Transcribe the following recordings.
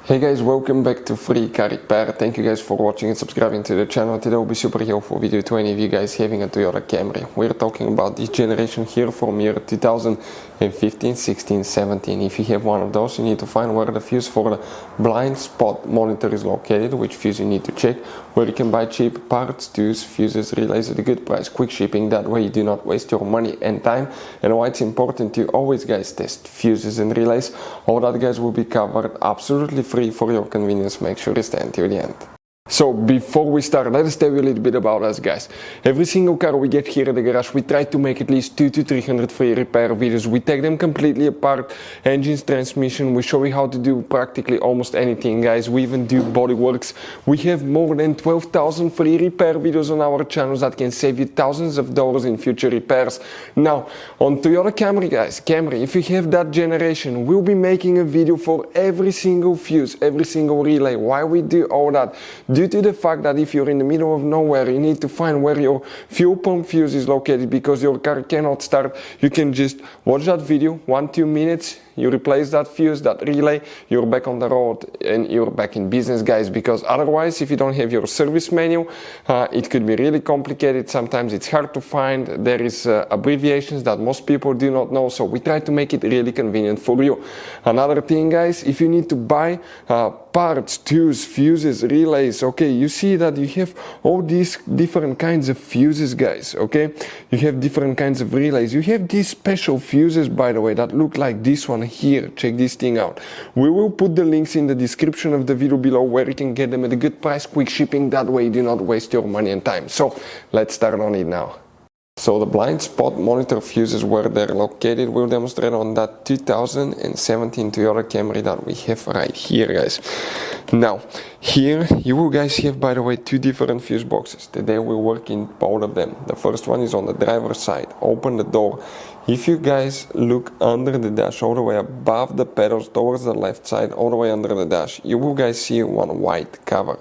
Hey guys, welcome back to Free Car Repair. Thank you guys for watching and subscribing to the channel. Today will be super helpful video to any of you guys having a Toyota Camry. We're talking about this generation here from year 2015, 16, 17. If you have one of those, you need to find where the fuse for the blind spot monitor is located, which fuse you need to check, where you can buy cheap parts, tools, fuses, relays at a good price, quick shipping. That way you do not waste your money and time, and why it's important to always guys test fuses and relays. All that guys will be covered absolutely free for your convenience. Make sure you stay until the end. So before we start, let us tell you a little bit about us guys. Every single car we get here at the garage, we try to make at least 200 to 300 free repair videos. We take them completely apart, engines, transmission. We show you how to do practically almost anything guys. We even do body works. We have more than 12,000 free repair videos on our channels that can save you thousands of dollars in future repairs. Now on Toyota Camry guys, if you have that generation, we'll be making a video for every single fuse, every single relay. Why we do all that? Due to the fact that if you're in the middle of nowhere, you need to find where your fuel pump fuse is located because your car cannot start. You can just watch that video, 1-2 minutes, you replace that fuse, that relay, you're back on the road and you're back in business guys, because otherwise if you don't have your service manual, it could be really complicated. Sometimes it's hard to find. There is abbreviations that most people do not know, so we try to make it really convenient for you. Another thing guys, if you need to buy parts, tools, fuses, relays, okay, you see that you have all these different kinds of fuses guys, okay, you have different kinds of relays, you have these special fuses by the way that look like this one here. Check this thing out. We will put the links in the description of the video below where you can get them at a good price, quick shipping. That way you do not waste your money and time. So let's start on it now. So the blind spot monitor fuses, where they're located, we'll demonstrate on that 2017 Toyota Camry that we have right here guys. Now here you will guys have by the way two different fuse boxes. Today we'll work in both of them. The first one is on the driver's side. Open the door. If you guys look under the dash, all the way above the pedals towards the left side, all the way under the dash, you will guys see one white cover.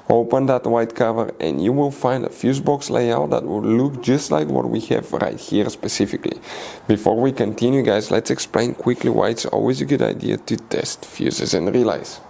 Open that white cover and you will find a fuse box layout that will look just like what we have right here specifically. Before we continue guys, let's explain quickly why it's always a good idea to test fuses and relays.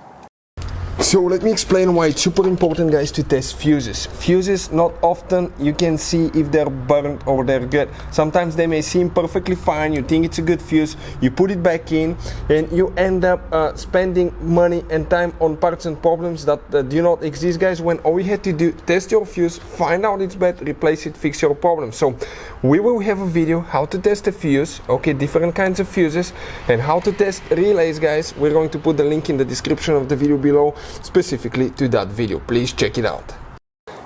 So let me explain why it's super important guys to test fuses. Fuses, not often you can see if they're burnt or they're good. Sometimes they may seem perfectly fine, you think it's a good fuse, you put it back in and you end up spending money and time on parts and problems that do not exist guys, when all you had to do, test your fuse, find out it's bad, replace it, fix your problem. So we will have a video how to test a fuse, okay, different kinds of fuses, and how to test relays guys. We're going to put the link in the description of the video below specifically to that video. Please check it out.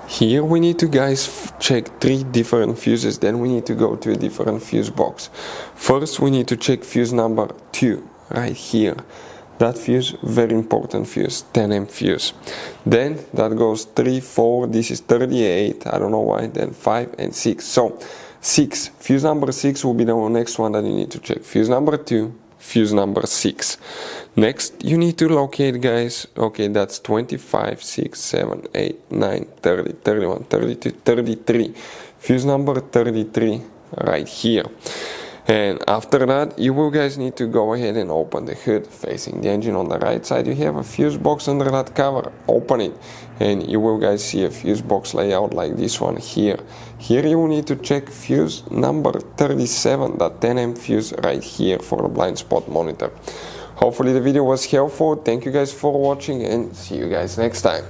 Here we need to guys check 3 different fuses, then we need to go to a different fuse box. First we need to check fuse number 2 right here. That fuse, very important fuse, 10 amp fuse. Then that goes 3, 4, this is 38, I don't know why, then 5 and 6. So 6, fuse number 6 will be the next one that you need to check. Fuse number 2, fuse number 6. Next you need to locate guys, okay, that's 25, 6, 7, 8, 9, 30, 31, 32, 33. Fuse number 33 right here. And after that you will guys need to go ahead and open the hood facing the engine. On the right side you have a fuse box under that cover. Open it and you will guys see a fuse box layout like this one here. Here you will need to check fuse number 37, that 10 amp fuse right here for the blind spot monitor. Hopefully the video was helpful. Thank you guys for watching and see you guys next time.